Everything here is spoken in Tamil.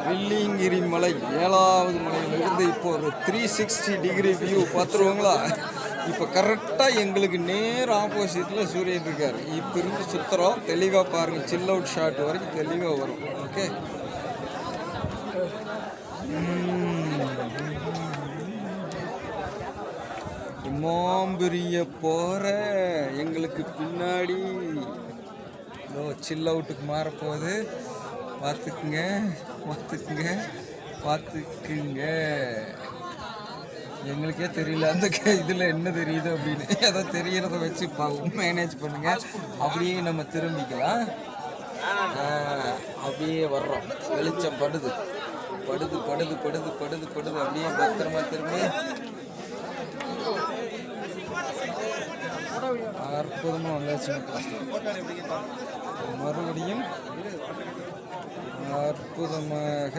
வெள்ளியங்கிரி மலை 7வது மலையிலிருந்து இப்போ ஒரு 360 டிகிரி வியூ பார்த்துருவாங்களா. இப்போ கரெக்டாக எங்களுக்கு நேர் ஆப்போசிட்டில் சூரியன் இருக்கார். இப்போ இருந்து சுற்றுறோம். தெளிவாக பாருங்கள், சில் அவுட் ஷாட் வரைக்கும் தெளிவாக வரும். ஓகே, இமாம்பெரிய போகிற எங்களுக்கு பின்னாடி சில் அவுட்டுக்கு மாறப்போகுது. பார்த்துக்குங்க பார்த்துக்குங்க பார்த்துக்குங்க. எங்களுக்கே தெரியல அந்த இதில் என்ன தெரியுது அப்படின்னு. ஏதோ தெரியறத வச்சு மேனேஜ் பண்ணுங்க. அப்படியே நம்ம திரும்பிக்கலாம். அப்படியே வர்றோம். வெளிச்சம் படுது படுது படுது படுது படுது படுது. அப்படியே பத்திரமா திரும்பி அற்புதமாக வந்தாச்சு. மறுபடியும் அற்புதமாக